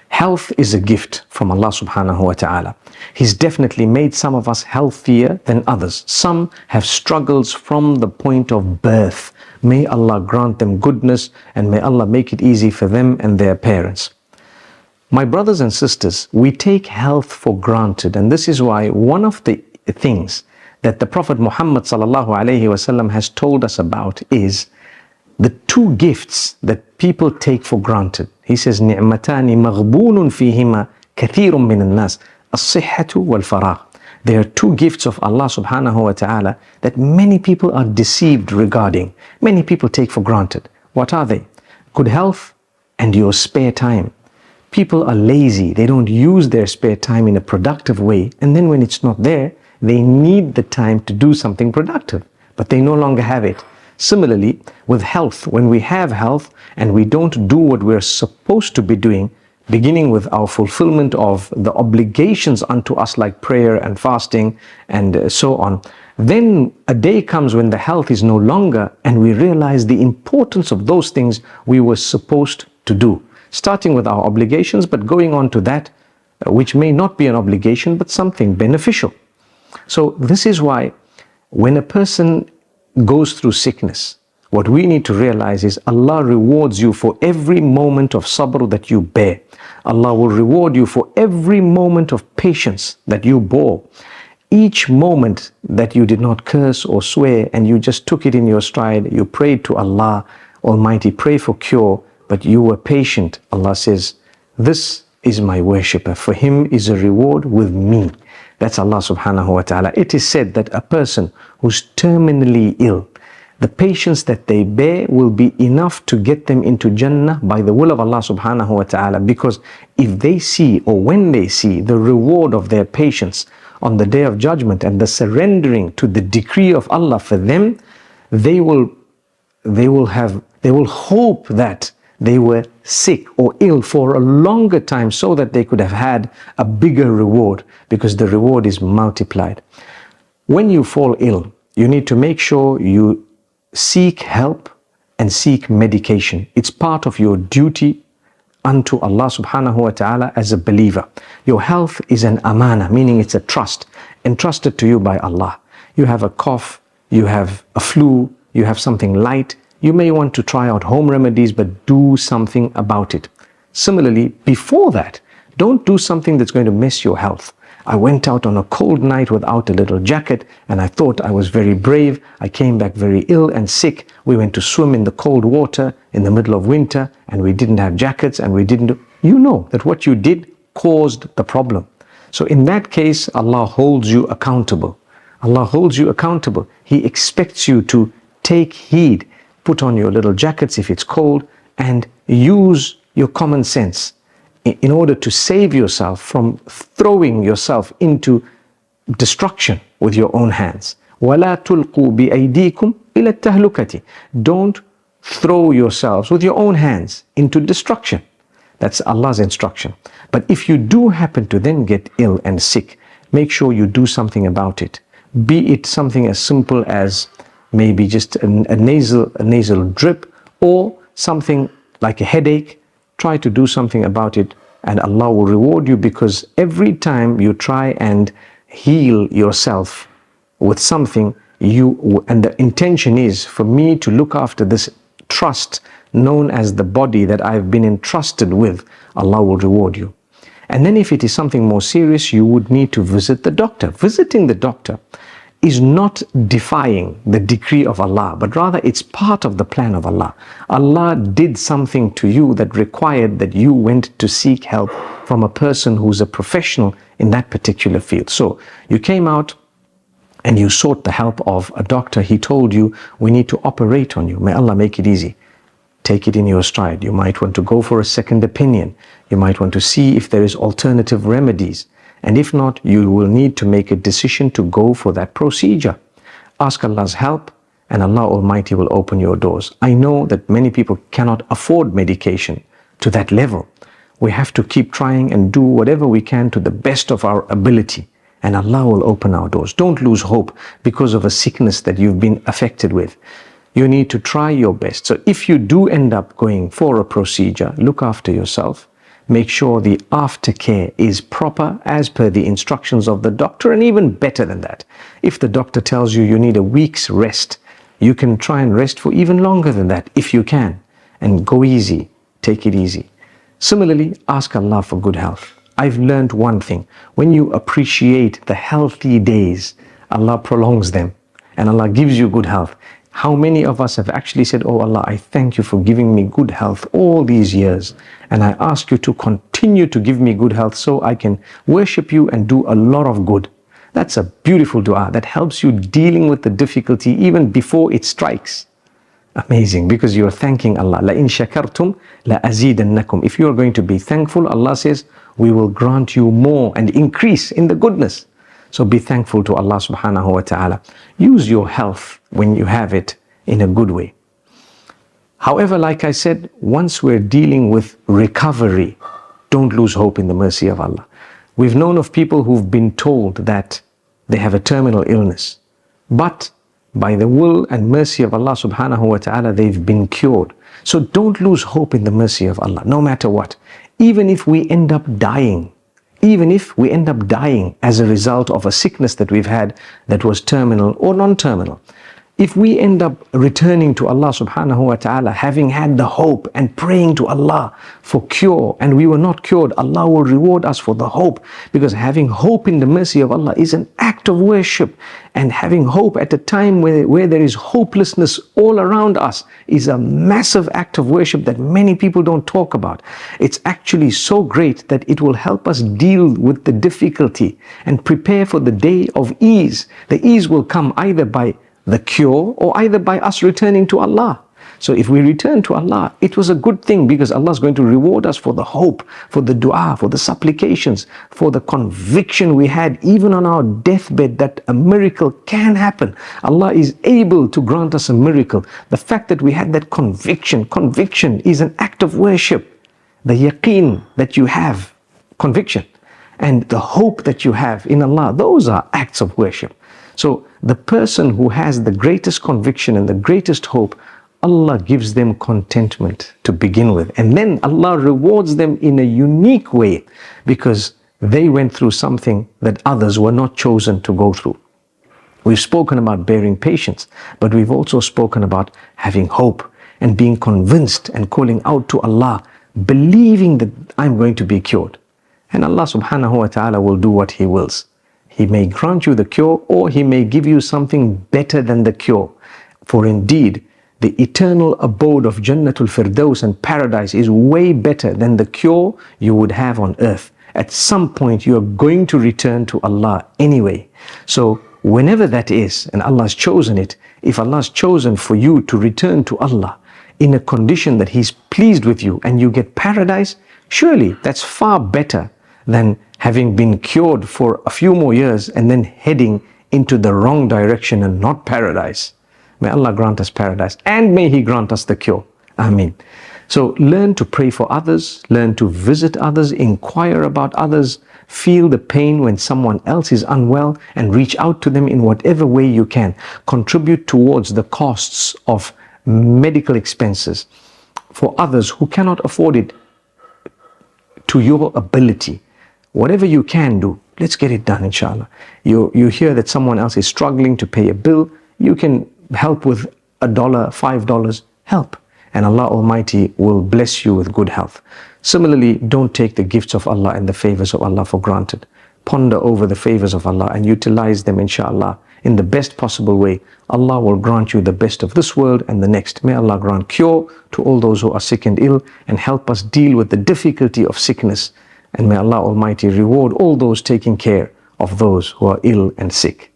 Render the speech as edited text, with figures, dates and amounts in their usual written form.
Health is a gift from Allah subhanahu wa ta'ala. He's definitely made some of us healthier than others. Some have struggles from the point of birth. May Allah grant them goodness, and may Allah make it easy for them and their parents. My brothers and sisters, we take health for granted, and this is why one of the things that the Prophet Muhammad sallallahu alaihi wasallam has told us about is the two gifts that people take for granted. He says, نِعْمَتَانِ مَغْبُونٌ فِيهِمَا كَثِيرٌ مِّنَ النَّاسِ الصِّحَّةُ وَالْفَرَاغُ. There are two gifts of Allah subhanahu wa ta'ala that many people are deceived regarding. Many people take for granted. What are they? Good health and your spare time. People are lazy. They don't use their spare time in a productive way. And then when it's not there, they need the time to do something productive, but they no longer have it. Similarly, with health, when we have health and we don't do what we're supposed to be doing, beginning with our fulfillment of the obligations unto us like prayer and fasting and so on, then a day comes when the health is no longer, and we realize the importance of those things we were supposed to do. Starting with our obligations, but going on to that which may not be an obligation, but something beneficial. So this is why when a person goes through sickness, what we need to realize is Allah rewards you for every moment of sabr that you bear. Allah will reward you for every moment of patience that you bore. Each moment that you did not curse or swear and you just took it in your stride, you prayed to Allah Almighty, pray for cure, but you were patient. Allah says, this is my worshipper. For him is a reward with me. That's Allah subhanahu wa ta'ala. It is said that a person who's terminally ill, the patience that they bear will be enough to get them into Jannah by the will of Allah subhanahu wa ta'ala. Because if they see, or when they see, the reward of their patience on the Day of Judgment and the surrendering to the decree of Allah for them, they will hope that they were sick or ill for a longer time so that they could have had a bigger reward, because the reward is multiplied. When you fall ill, you need to make sure you seek help and seek medication. It's part of your duty unto Allah subhanahu wa ta'ala as a believer. Your health is an amana, meaning it's a trust entrusted to you by Allah. You have a cough, you have a flu, you have something light. You may want to try out home remedies, but do something about it. Similarly, before that, don't do something that's going to mess your health. I went out on a cold night without a little jacket, and I thought I was very brave. I came back very ill and sick. We went to swim in the cold water in the middle of winter, and we didn't have jackets, and we didn't. You know that what you did caused the problem. So in that case, Allah holds you accountable. Allah holds you accountable. He expects you to take heed. Put on your little jackets if it's cold, and use your common sense in order to save yourself from throwing yourself into destruction with your own hands. وَلَا تُلْقُوا بِأَيْدِيكُمْ إِلَى التَّهْلُكَةِ. Don't throw yourselves with your own hands into destruction. That's Allah's instruction. But if you do happen to then get ill and sick, make sure you do something about it. Be it something as simple as maybe just a nasal drip, or something like a headache. Try to do something about it, and Allah will reward you, because every time you try and heal yourself with something, and the intention is for me to look after this trust known as the body that I've been entrusted with, Allah will reward you. And then if it is something more serious, you would need to visit the doctor. Visiting the doctor is not defying the decree of Allah, but rather it's part of the plan of Allah. Allah did something to you that required that you went to seek help from a person who's a professional in that particular field. So you came out and you sought the help of a doctor. He told you, we need to operate on you. May Allah make it easy. Take it in your stride. You might want to go for a second opinion. You might want to see if there is alternative remedies. And if not, you will need to make a decision to go for that procedure. Ask Allah's help, and Allah Almighty will open your doors. I know that many people cannot afford medication to that level. We have to keep trying and do whatever we can to the best of our ability, and Allah will open our doors. Don't lose hope because of a sickness that you've been affected with. You need to try your best. So if you do end up going for a procedure, look after yourself. make sure the aftercare is proper as per the instructions of the doctor, and even better than that. If the doctor tells you you need a week's rest, you can try and rest for even longer than that if you can, and go easy, take it easy. Similarly, ask Allah for good health. I've learned one thing: when you appreciate the healthy days, Allah prolongs them and Allah gives you good health. How many of us have actually said, "Oh Allah, I thank you for giving me good health all these years, and I ask you to continue to give me good health so I can worship you and do a lot of good." That's a beautiful dua that helps you dealing with the difficulty even before it strikes. Amazing, because you are thanking Allah. La in shakartum la azidannakum. If you are going to be thankful, Allah says, we will grant you more and increase in the goodness. So be thankful to Allah subhanahu wa ta'ala. Use your health when you have it in a good way. However, like I said, once we're dealing with recovery, don't lose hope in the mercy of Allah. We've known of people who've been told that they have a terminal illness, but by the will and mercy of Allah subhanahu wa ta'ala, they've been cured. So don't lose hope in the mercy of Allah, no matter what. Even if we end up dying, as a result of a sickness that we've had that was terminal or non-terminal, if we end up returning to Allah subhanahu wa ta'ala, having had the hope and praying to Allah for cure, and we were not cured, Allah will reward us for the hope, because having hope in the mercy of Allah is an act of worship. And having hope at a time where there is hopelessness all around us is a massive act of worship that many people don't talk about. It's actually so great that it will help us deal with the difficulty and prepare for the day of ease. The ease will come either by the cure or either by us returning to Allah. So if we return to Allah, it was a good thing, because Allah is going to reward us for the hope, for the dua, for the supplications, for the conviction we had even on our deathbed that a miracle can happen. Allah is able to grant us a miracle. The fact that we had that conviction is an act of worship. The yaqeen that you have, conviction, and the hope that you have in Allah, those are acts of worship. So the person who has the greatest conviction and the greatest hope, Allah gives them contentment to begin with. And then Allah rewards them in a unique way, because they went through something that others were not chosen to go through. We've spoken about bearing patience, but we've also spoken about having hope and being convinced and calling out to Allah, believing that I'm going to be cured. And Allah subhanahu wa ta'ala will do what He wills. He may grant you the cure, or He may give you something better than the cure. For indeed, the eternal abode of Jannatul Firdaus and paradise is way better than the cure you would have on earth. At some point, you are going to return to Allah anyway. So whenever that is, and Allah has chosen it, if Allah has chosen for you to return to Allah in a condition that He's pleased with you and you get paradise, surely that's far better than having been cured for a few more years and then heading into the wrong direction and not paradise. May Allah grant us paradise, and may He grant us the cure. Ameen. So learn to pray for others, learn to visit others, inquire about others, feel the pain when someone else is unwell, and reach out to them in whatever way you can. Contribute towards the costs of medical expenses for others who cannot afford it to your ability. Whatever you can do, let's get it done, inshallah. You hear that someone else is struggling to pay a bill, you can help with $1, $5, help. And Allah Almighty will bless you with good health. Similarly, don't take the gifts of Allah and the favors of Allah for granted. Ponder over the favors of Allah and utilize them, inshallah, in the best possible way. Allah will grant you the best of this world and the next. May Allah grant cure to all those who are sick and ill, and help us deal with the difficulty of sickness. And may Allah Almighty reward all those taking care of those who are ill and sick.